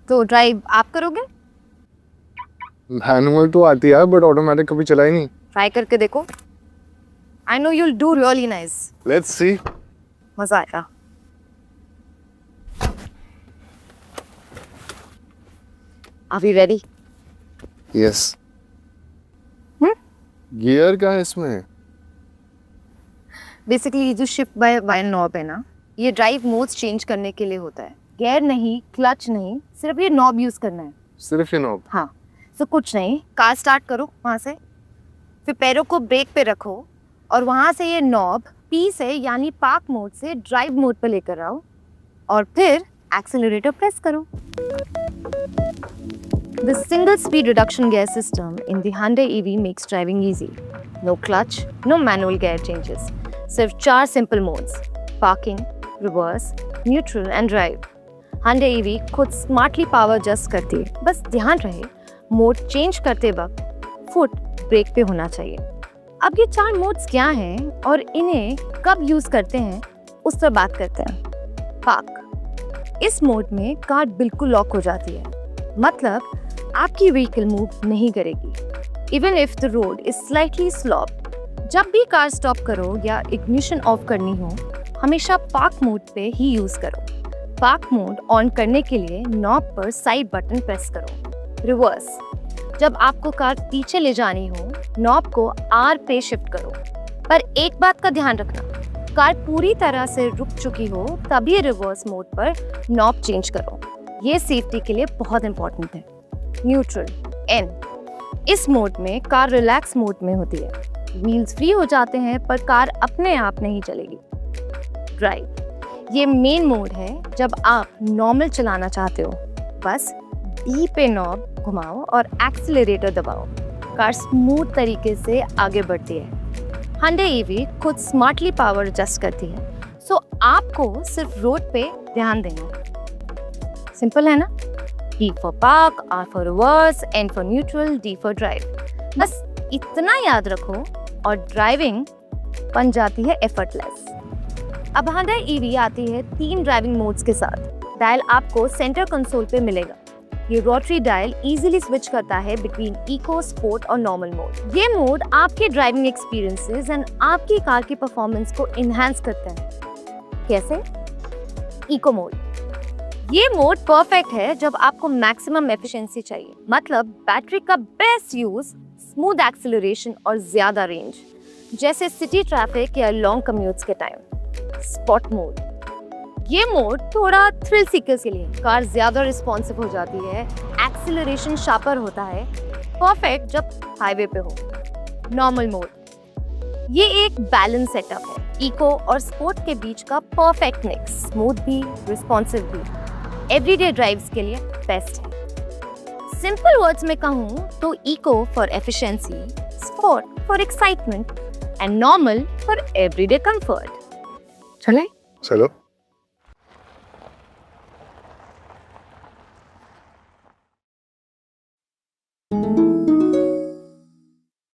तो ड्राइव आप करोगे? मैनुअल तो आती है बट ऑटोमेटिक कभी चला ही नहीं। ट्राई करके देखो। I know you'll do really nice. Let's see. मजा आएगा। Are we ready? Yes. Hmm? Gear का है इसमें? बेसिकली ये जो शिफ्ट बाय वायर नॉब है ना, ये ड्राइव मोड्स चेंज करने के लिए होता है। गियर नहीं, क्लच नहीं, सिर्फ ये नॉब यूज करना है। सिर्फ ये नॉब? हाँ, तो कुछ नहीं, कार स्टार्ट करो वहाँ से, फिर पैरों को ब्रेक पे रखो और वहाँ से ये नॉब पी से यानी पार्क मोड से ड्राइव मोड पे लेकर आओ और फिर एक्सेलरेटर प्रेस करो। The single speed reduction gear system in the Hyundai EV makes driving easy. No clutch, no manual gear changes. सिर्फ 4 simple modes, parking, reverse, neutral and drive. Hyundai EV खुद smartly power adjust करती है। बस ध्यान रहे mode change करते वक्त foot break पे होना चाहिए। अब ये 4 मोड्स क्या हैं और इन्हें कब यूज करते हैं उस पर बात करते हैं। पार्क, इस मोड में कार बिल्कुल लॉक हो जाती है, मतलब आपकी व्हीकल मूव नहीं करेगी even if the road is slightly slope. जब भी कार स्टॉप करो या इग्निशन ऑफ करनी हो, हमेशा पार्क मोड पे ही यूज करो। पार्क मोड ऑन करने के लिए नॉब पर साइड बटन प्रेस करो। रिवर्स, जब आपको कार पीछे ले जानी हो, नॉब को आर पे शिफ्ट करो। पर एक बात का ध्यान रखना, कार पूरी तरह से रुक चुकी हो तभी रिवर्स मोड पर नॉब चेंज करो। ये सेफ्टी के लिए बहुत इंपॉर्टेंट है। न्यूट्रल, एन, इस मोड में कार रिलैक्स मोड में होती है। व्हील्स फ्री हो जाते हैं पर कार अपने आप नहीं चलेगी। ड्राइव, ये मेन मोड है जब आप नॉर्मल चलाना चाहते हो। बस डी पे नॉब घुमाओ और एक्सीलरेटर दबाओ, कार स्मूथ तरीके से आगे बढ़ती है। Hyundai EV खुद स्मार्टली पावर एडजस्ट करती है, सो आपको सिर्फ रोड पे ध्यान देना है। सिंपल है ना? P for park, R for reverse, N for neutral, D for drive। बस इतना याद रखो और ड्राइविंग बन जाती है एफर्टलेस। अब Hyundai EV आती है 3 ड्राइविंग मोड्स के साथ। डायल आपको सेंटर कंसोल पे मिलेगा। ये रोटरी डायल इजीली स्विच करता है बिटवीन इको, स्पोर्ट और नॉर्मल मोड। ये मोड आपके ड्राइविंग एक्सपीरियंसेस एंड आपकी कार की परफॉर्मेंस को इनहैंस करते हैं। कैसे? इको मोड, ये मोड परफेक्ट है जब आपको मैक्सिमम एफिशिएंसी चाहिए, मतलब बैटरी का बेस्ट यूज, स्मूथ एक्सेलरेशन और ज्यादा रेंज, जैसे सिटी ट्रैफिक या लॉन्ग कम्यूट्स के टाइम। स्पॉट मोड, ये मोड थोड़ा थ्रिल सीकर्स के लिए, कार ज्यादा रिस्पॉन्सिव हो जाती है, एक्सेलरेशन शार्पर होता है, परफेक्ट जब हाईवे पे हो। नॉर्मल मोड, ये एक बैलेंस सेटअप है, इको और स्पोर्ट के बीच का परफेक्ट मिक्स, स्मूथ भी, रिस्पॉन्सिव भी, एवरीडे ड्राइव्स के लिए बेस्ट है। सिंपल वर्ड्स में कहूँ तो eco for efficiency, sport for excitement and normal for everyday comfort. चले? चलो।